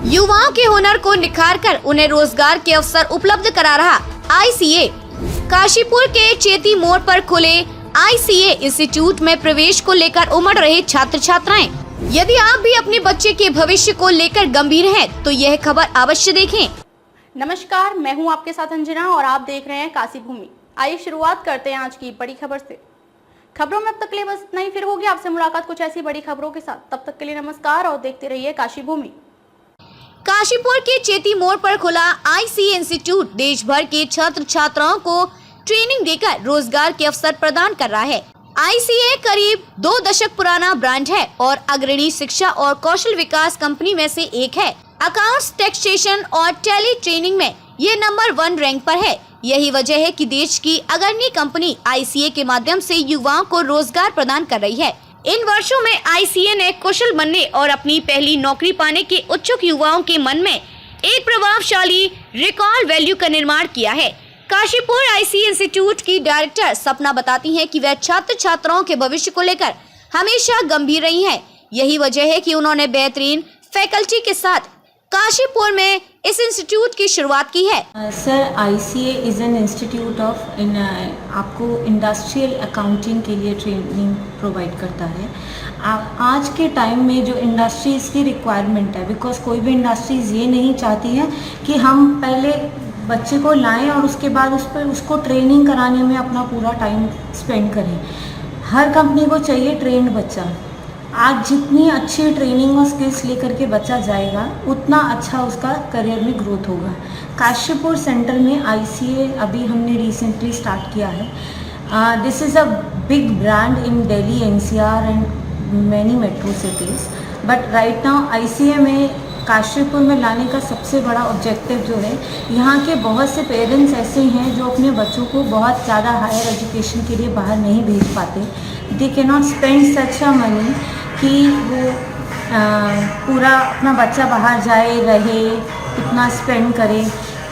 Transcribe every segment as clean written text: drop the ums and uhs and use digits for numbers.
युवाओं के हुनर को निखारकर उन्हें रोजगार के अवसर उपलब्ध करा रहा ICA। काशीपुर के चेती मोड़ पर खुले ICA इंस्टीट्यूट में प्रवेश को लेकर उमड़ रहे छात्र छात्राएं। यदि आप भी अपने बच्चे के भविष्य को लेकर गंभीर हैं, तो यह खबर अवश्य देखें। नमस्कार, मैं हूं आपके साथ अंजना और आप देख रहे हैं काशी भूमि। आइए शुरुआत करते हैं आज की बड़ी खबर से। खबरों में अब तक के लिए बस इतना ही, फिर होगी आपसे मुलाकात कुछ ऐसी बड़ी खबरों के साथ। तब तक के लिए नमस्कार और देखते रहिए काशी भूमि। काशीपुर के चेती मोड़ पर खुला ICA इंस्टीट्यूट देश भर के छात्र छात्राओं को ट्रेनिंग देकर रोजगार के अवसर प्रदान कर रहा है। ICA करीब 2 दशक पुराना ब्रांड है और अग्रणी शिक्षा और कौशल विकास कंपनी में से एक है। अकाउंट्स, टैक्सेशन और टेली ट्रेनिंग में ये नंबर 1 रैंक पर है। यही वजह है कि देश की अग्रणी कंपनी ICA के माध्यम से युवाओं को रोजगार प्रदान कर रही है। इन वर्षों में ICA ने कुशल बनने और अपनी पहली नौकरी पाने के इच्छुक युवाओं के मन में एक प्रभावशाली रिकॉल वैल्यू का निर्माण किया है। काशीपुर ICA इंस्टीट्यूट की डायरेक्टर सपना बताती हैं कि वह छात्र छात्राओं के भविष्य को लेकर हमेशा गंभीर रही हैं। यही वजह है कि उन्होंने बेहतरीन फैकल्टी के साथ काशीपुर में इस इंस्टीट्यूट की शुरुआत की है। Sir, ICA is an institute of आपको इंडस्ट्रियल अकाउंटिंग के लिए ट्रेनिंग प्रोवाइड करता है। आज के टाइम में जो इंडस्ट्रीज़ की रिक्वायरमेंट है, बिकॉज कोई भी इंडस्ट्रीज़ ये नहीं चाहती है कि हम पहले बच्चे को लाएं और उसके बाद उसको ट्रेनिंग कराने में अपना पूरा टाइम स्पेंड करें। हर कंपनी को चाहिए ट्रेंड बच्चा। आज जितनी अच्छी ट्रेनिंग और स्किल्स लेकर के बच्चा जाएगा, उतना अच्छा उसका करियर में ग्रोथ होगा। काशीपुर सेंटर में ICA अभी हमने रिसेंटली स्टार्ट किया है। This is a big brand in Delhi, NCR and many metro cities. But right now ICA में काशीपुर में लाने का सबसे बड़ा ऑब्जेक्टिव जो है, यहाँ के बहुत से पेरेंट्स ऐसे हैं जो अपने बच्चों को बहुत ज़्यादा हायर एजुकेशन के लिए बाहर नहीं भेज पाते। They can not spend such a money कि वो पूरा अपना बच्चा बाहर जाए, रहे, इतना स्पेंड करे।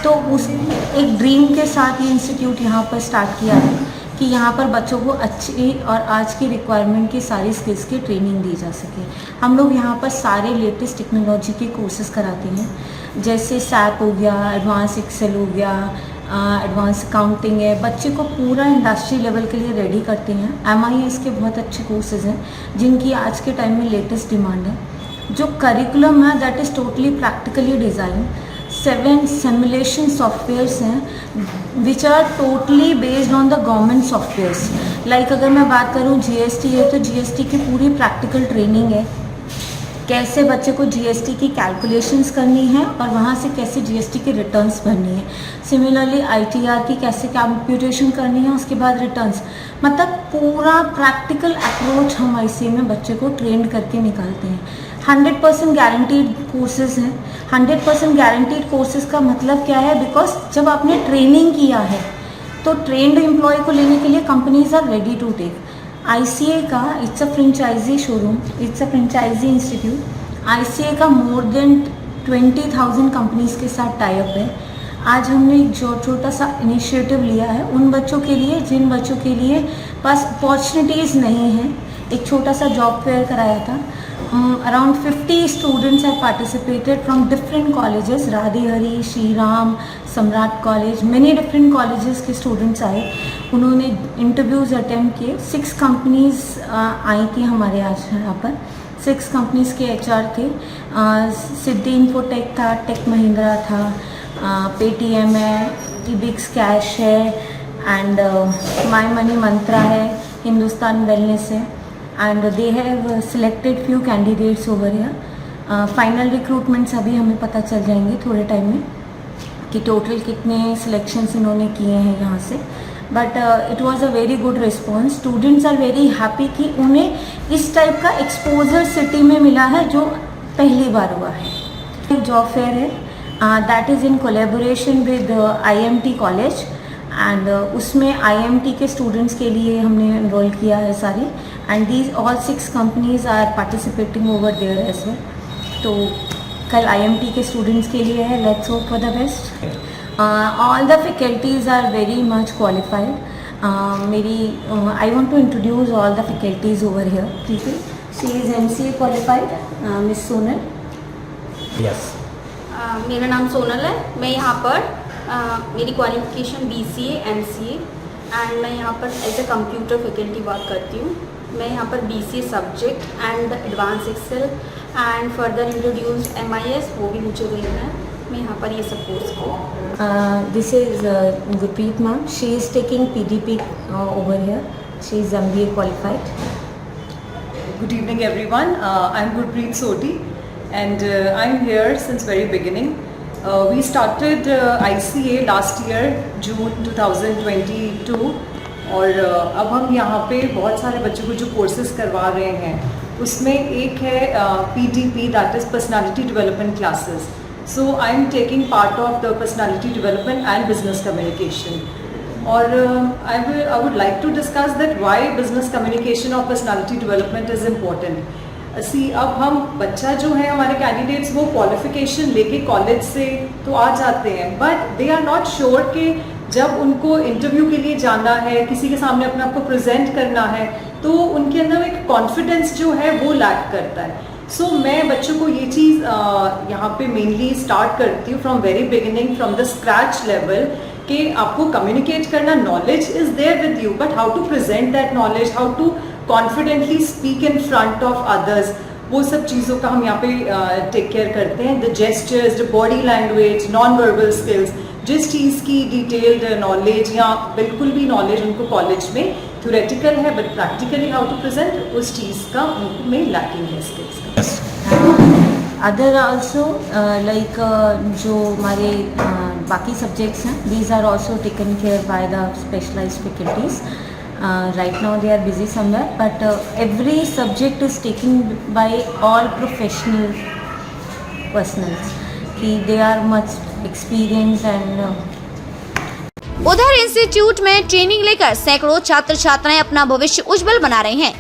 तो उस एक ड्रीम के साथ ये इंस्टीट्यूट यहाँ पर स्टार्ट किया है कि यहाँ पर बच्चों को अच्छी और आज की रिक्वायरमेंट की सारी स्किल्स की ट्रेनिंग दी जा सके। हम लोग यहाँ पर सारे लेटेस्ट टेक्नोलॉजी के कोर्सेज कराते हैं, जैसे SAP हो गया, एडवांस एक्सेल हो गया, एडवांस अकाउंटिंग है। बच्चे को पूरा इंडस्ट्री लेवल के लिए रेडी करते हैं। MIS के बहुत अच्छे कोर्सेज हैं जिनकी आज के टाइम में लेटेस्ट डिमांड है। जो करिकुलम है that is totally practically design. 7 simulation softwares हैं which are totally based on the government softwares. Like अगर मैं बात करूँ GST है, तो GST की पूरी प्रैक्टिकल ट्रेनिंग है। कैसे बच्चे को GST की कैलकुलेशंस करनी है और वहाँ से कैसे GST की रिटर्न्स भरनी है। सिमिलरली ITR की कैसे कैलकुलेशन करनी है, उसके बाद रिटर्न्स। मतलब पूरा प्रैक्टिकल अप्रोच हम ICA में बच्चे को ट्रेन करके निकालते हैं। 100% गारंटीड कोर्सेज हैं। 100% गारंटीड कोर्सेज का मतलब क्या है? बिकॉज जब आपने ट्रेनिंग किया है तो ट्रेंड एम्प्लॉय को लेने के लिए companies are ready to take. ICA का it's a franchisee showroom, it's a franchisee institute. ICA का मोर देन 20,000 कंपनीज के साथ टाई अप है। आज हमने एक छोटा सा इनिशिएटिव लिया है उन बच्चों के लिए जिन बच्चों के लिए पास अपॉर्चुनिटीज़ नहीं हैं। एक छोटा सा जॉब फेयर कराया था। Around 50 students have participated from different colleges, Radhe Hari, Shri Ram, Samrat college, many different colleges के स्टूडेंट्स आए। उन्होंने इंटरव्यूज़ अटेम्प्ट किए। 6 कंपनीज आई थी हमारे आज यहाँ पर। 6 कंपनीज के HR थे। सिद्धि इन्फोटेक था, टेक महिंद्रा था, Paytm है, Ebix कैश है एंड माई मनी मंत्रा है, हिंदुस्तान वेलनेस है। And they have selected few candidates over here. Final recruitments अभी हमें पता चल जाएंगे थोड़े टाइम में कि टोटल कितने सिलेक्शंस इन्होंने किए हैं यहाँ से। But it was a very good response. Students are very happy कि उन्हें इस टाइप का एक्सपोजर सिटी में मिला है जो पहली बार हुआ है। एक जॉब फेयर है that is in collaboration with IMT college and उसमें IMT के स्टूडेंट्स के लिए हमने एनरोल किया है सारे। And these all 6 companies are participating over there as well. तो कल IMT के स्टूडेंट्स के लिए है। Let's hope for the best. All the faculties are very much qualified. I want to introduce all the faculties over here. She is MCA qualified, Miss Sonal. Yes. मेरा नाम सोनल है। मैं यहाँ पर मेरी क्वालिफिकेशन BCA MCA एंड मैं यहाँ पर as a computer faculty work करती हूँ। मैं यहाँ पर BCA subject and advance excel and further introduced MIS वो भी मुझे लेना है। मैं यहाँ पर ये सब कोर्स किया। This is Gurpreet ma'am. She is taking PDP over here. She is MBA qualified. Good evening everyone. I'm Gurpreet Soti and I'm here since very beginning. We started ICA last year June 2022 और अब हम यहाँ पे बहुत सारे बच्चों को जो कोर्सेज करवा रहे हैं उसमें एक है PDP that is Personality Development Classes. So I am taking part of the Personality Development and Business Communication. और I would like to discuss that why business communication or personality development is important. अब हम बच्चा जो है हमारे candidates वो qualification लेके college से तो आ जाते हैं but they are not sure कि जब उनको इंटरव्यू के लिए जाना है किसी के सामने अपने आप को प्रेजेंट करना है तो उनके अंदर एक कॉन्फिडेंस जो है वो लैक करता है। सो मैं बच्चों को ये चीज़ यहाँ पे मेनली स्टार्ट करती हूँ from very beginning from the scratch level कि आपको कम्युनिकेट करना, knowledge is there with you but how to present that knowledge, how to confidently speak in front of others, वो सब चीज़ों का हम यहाँ पे टेक केयर करते हैं। The gestures, the body language, non verbal skills, जिस चीज़ की डिटेल्ड नॉलेज या बिल्कुल भी नॉलेज उनको कॉलेज में थ्योरेटिकल है but practically how to present उस चीज़ का उनको में लैकिंग है स्किल्स का। अदर आल्सो लाइक जो हमारे बाकी सब्जेक्ट्स हैं these are also taken care by the specialised faculties. Right now they are busy somewhere but every subject is taken by all professional personnels कि they are much experienced and उधर institute में training लेकर सैकड़ों छात्र छात्राएं अपना भविष्य उज्जवल बना रहे हैं।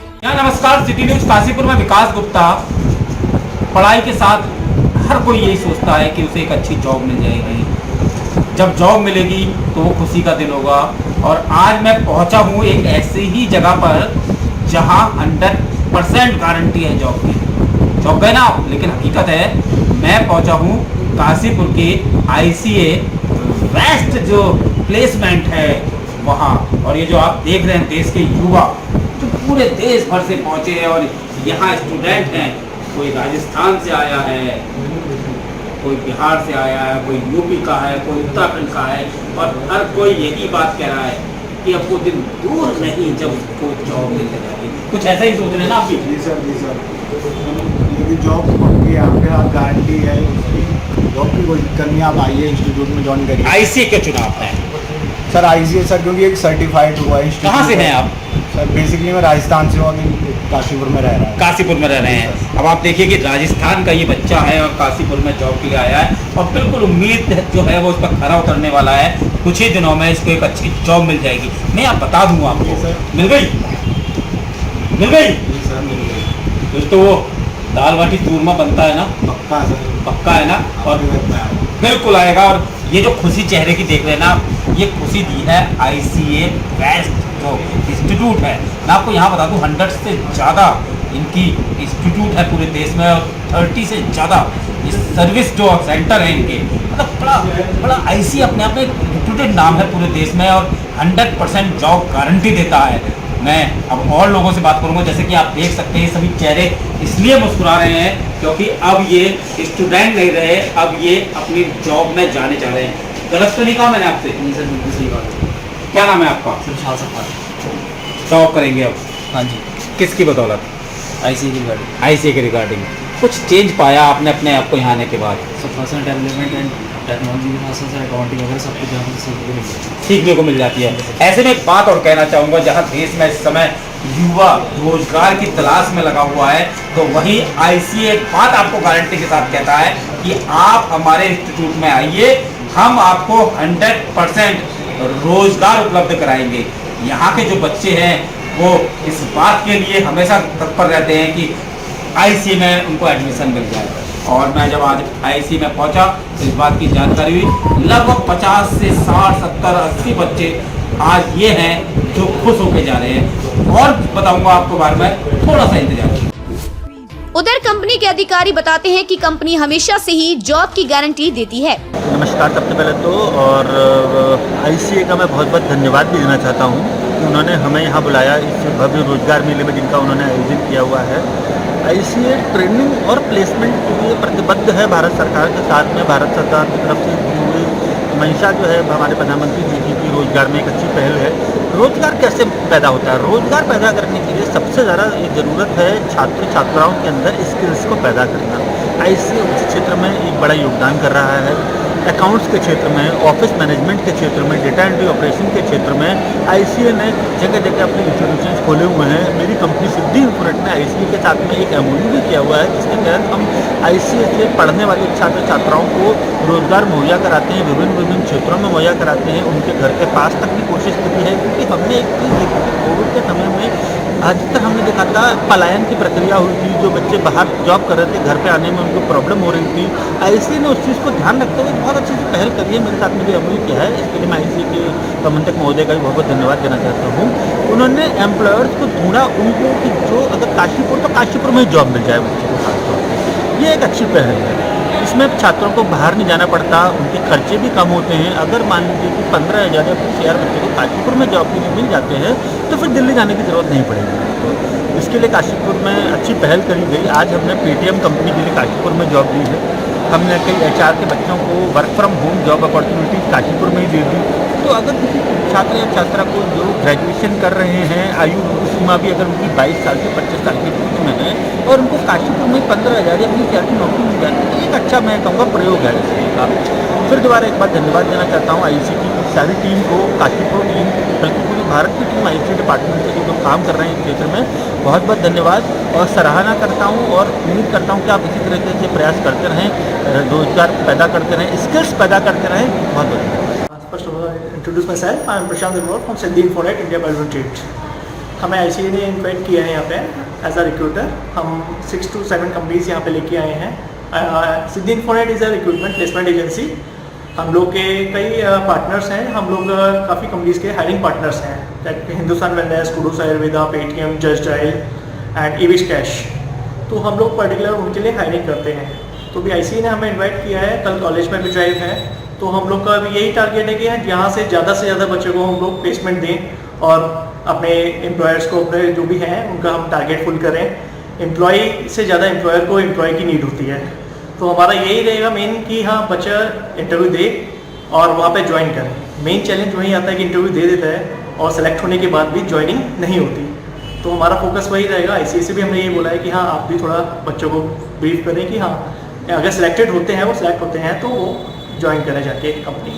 नमस्कार, सिटी न्यूज काशीपुर में विकास गुप्ता। पढ़ाई के साथ हर कोई यही सोचता है कि उसे एक अच्छी जॉब मिल जाएगी, जब जॉब मिलेगी तो वो खुशी का दिन होगा। और आज मैं पहुंचा हूं एक ऐसी ही जगह पर जहां 100% गारंटी है जॉब की। जॉब गए ना आप, लेकिन हकीकत है मैं पहुंचा हूं काशीपुर के ICA वेस्ट जो प्लेसमेंट है वहां। और ये जो आप देख रहे हैं देश के युवा जो पूरे देश भर से पहुंचे हैं और यहाँ स्टूडेंट हैं, कोई राजस्थान से आया है, कोई बिहार से आया है, कोई यूपी का है, कोई उत्तराखंड का है और हर कोई यही बात कह रहा है कि अब वो दिन दूर नहीं जब उसको जॉब मिल जाएगी। कुछ ऐसा ही सोच रहे हैं ना आप भी? जी सर ये जॉब पक्की है, आपके साथ गारंटी है जॉब की, कोई दिक्कत नहीं। आप आइए इंस्टीट्यूट में ज्वाइन करिए। ICA के चुनाव है सर ICA सर क्योंकि एक सर्टिफाइड हुआ है। कहाँ से हैं आप? सर बेसिकली मैं राजस्थान से हूँ, अभी काशीपुर में रह रहा है। काशीपुर में रह रहे हैं। अब आप देखिए कि राजस्थान का ये बच्चा है और काशीपुर में जॉब के लिए आया है और बिल्कुल उम्मीद जो है वो उस पर खरा उतरने वाला है। कुछ ही दिनों में इसको एक अच्छी जॉब मिल जाएगी। मैं आप बता दूँ आपको, मिल गई फिर तो वो दाल बाटी चूरमा बनता है ना, पक्का है ना, और बिल्कुल आएगा। और ये जो खुशी चेहरे की देख रहे हैं ना, ये खुशी दी है ICA वेस्ट जो इंस्टीट्यूट है। मैं आपको यहाँ बता दूँ 100 से ज़्यादा इनकी इंस्टीट्यूट है पूरे देश में और 30 से ज़्यादा इस सर्विस जो सेंटर है इनके, मतलब बड़ा ICA अपने आप में रेप्यूटेड नाम है पूरे देश में और 100% जॉब गारंटी देता है। मैं अब और लोगों से बात करूंगा। जैसे कि आप देख सकते हैं सभी चेहरे इसलिए मुस्कुरा रहे हैं क्योंकि अब ये स्टूडेंट नहीं रहे, अब ये अपनी जॉब में जाने जा रहे हैं। गलत तो नहीं कहा मैंने आपसे? नहीं सर, बिल्कुल सही बात है। क्या नाम है आपका? जॉब करेंगे अब? हाँ जी, किसकी बदौलत? ICA की गाड़ी। ICA के रिगार्डिंग कुछ चेंज पाया आपने अपने आप को यहाँ आने के बाद? सब पर्सनल डेवलपमेंट एंड टेक्नोलॉजी के साथ साथ अकाउंटिंग वगैरह सब कुछ यहाँ पर सीखने को मिल जाती है। ऐसे में एक बात और कहना चाहूँगा, जहाँ देश में इस समय युवा रोजगार की तलाश में लगा हुआ है तो वही ICA एक बात आपको गारंटी के साथ कहता है कि आप हमारे इंस्टीट्यूट में आइए, हम आपको 100% रोजगार उपलब्ध कराएंगे। यहाँ के जो बच्चे हैं वो इस बात के लिए हमेशा तत्पर रहते हैं कि ICA में उनको एडमिशन मिल जाए। और मैं जब आज ICA में पहुंचा तो इस बात की जानकारी हुई, लगभग 50 से 60, 70, 80 बच्चे आज ये हैं जो खुश होके जा रहे हैं। और बताऊंगा आपको बारे में, थोड़ा सा इंतजार। उधर कंपनी के अधिकारी बताते हैं कि कंपनी हमेशा से ही जॉब की गारंटी देती है। नमस्कार सबसे पहले तो, और ICA का मैं बहुत बहुत धन्यवाद भी देना चाहता हूँ कि उन्होंने हमें यहाँ बुलाया इस भव्य रोजगार मेले में जिनका उन्होंने आयोजन किया हुआ है। ICA ट्रेनिंग और प्लेसमेंट के लिए प्रतिबद्ध है भारत सरकार के साथ में। भारत सरकार की तरफ से दी हुई मंशा जो है हमारे प्रधानमंत्री जी की रोजगार में एक अच्छी पहल है। रोजगार कैसे पैदा होता है? रोजगार पैदा करने के लिए सबसे ज़्यादा ज़रूरत है छात्र छात्राओं के अंदर स्किल्स को पैदा करना। ICA उस क्षेत्र में एक बड़ा योगदान कर रहा है। अकाउंट्स के क्षेत्र में, ऑफिस मैनेजमेंट के क्षेत्र में, डेटा एंट्री ऑपरेशन के क्षेत्र में ICA ने जगह जगह अपने इंस्टीट्यूशन खोले हुए हैं। मेरी कंपनी सिद्धि इंफोनेट ने ICA के साथ में एक MOU भी किया हुआ है, जिसके तहत हम ICA से पढ़ने वाले छात्र छात्राओं को रोजगार मुहैया कराते हैं, विभिन्न क्षेत्रों में मुहैया कराते हैं। उनके घर के पास तक की कोशिश की है, क्योंकि हमने एक चीज़ देखी थी कोविड के समय में अधिकतर हमने देखा था पलायन की प्रक्रिया हुई थी। जो बच्चे बाहर जॉब कर रहे थे, घर पे आने में उनको प्रॉब्लम हो रही थी। ICA ने उस चीज़ को ध्यान रखते हुए बहुत अच्छी पहल करी है। मेरे साथ में जो MOU किया है, इसके लिए मैं ICA के प्रबंधक महोदय का भी बहुत बहुत धन्यवाद देना चाहता हूँ। उन्होंने एम्प्लॉयर्स को ढूंढा उनको कि जो अगर काशीपुर, तो काशीपुर में ही जॉब मिल जाए बच्चे को खासतौर पर। ये एक अच्छी पहल है। इसमें छात्रों को बाहर नहीं जाना पड़ता, उनके खर्चे भी कम होते हैं। अगर मान लीजिए कि 15,000 या 20,000 बच्चे को काशीपुर में जॉब के लिए मिल जाते हैं, तो फिर दिल्ली जाने की ज़रूरत नहीं पड़ेगी। तो इसके लिए काशीपुर में अच्छी पहल करी गई। आज हमने पेटीएम कंपनी के लिए काशीपुर में जॉब दी है। हमने कई HR के बच्चों को work from home job opportunity Kashipur में ही दे दी। तो अगर किसी छात्र या छात्रा को जो ग्रेजुएशन कर रहे हैं, आयु सीमा भी अगर उनकी 22 साल से 25 साल के बीच में है, और उनको काशीपुर में 15,000 या 20,000 की नौकरी मिल जाती है, एक अच्छा मैं कहूँगा प्रयोग है इसके का। फिर दोबारा एक बार धन्यवाद देना चाहता हूँ ICA की सारी टीम को, काशीपुर टीम, बल्कि पूरी भारत की टीम ICA डिपार्टमेंट से जो काम कर रहे हैं इस क्षेत्र में, बहुत बहुत धन्यवाद और सराहना करता हूँ। और उम्मीद करता हूँ कि आप इसी तरीके से प्रयास करते रहें, रोजगार पैदा करते रहें, स्किल्स पैदा करते रहें। बहुत बहुत धन्यवाद। First of all, introduce myself. I am Prashant Agrawal from Siddhi Infonet, India Private Trade. हमें ICA ने इन्वाइट किया है यहाँ पे एज अ रिक्रूटर। हम 6 to 7 कंपनीज यहाँ पे लेके आए हैं। Siddhi Infonet is a recruitment placement agency. हम लोग के कई पार्टनर्स हैं। हम लोग काफ़ी कंपनीज के हायरिंग पार्टनर्स हैं, like Hindustan Wellness, Kudos Ayurveda, Paytm, Just Dial and एविश कैश। तो हम लोग पर्टिकुलर उनके लिए हायरिंग करते हैं। तो भी ICA ने हमें इन्वाइट किया है। कल कॉलेज में भी ड्राइव है, तो हम लोग का भी यही टारगेट है कि यहाँ से ज़्यादा बच्चों को हम लोग प्लेसमेंट दें और अपने एम्प्लॉयर्स को, अपने जो भी हैं उनका हम टारगेट फुल करें। एम्प्लॉय से ज़्यादा एम्प्लॉयर को एम्प्लॉय की नीड होती है। तो हमारा यही रहेगा मेन कि हाँ, बच्चा इंटरव्यू दे और वहाँ पे ज्वाइन करें। मेन चैलेंज वही आता है कि इंटरव्यू दे देता है और सेलेक्ट होने के बाद भी ज्वाइनिंग नहीं होती। तो हमारा फोकस वही रहेगा। ICA से भी हमने यही बोला है कि हाँ, आप भी थोड़ा बच्चों को ब्रीफ करें कि हाँ, अगर सिलेक्टेड होते हैं, वो सिलेक्ट होते हैं, तो वो ज्वाइन करें जाके कंपनी।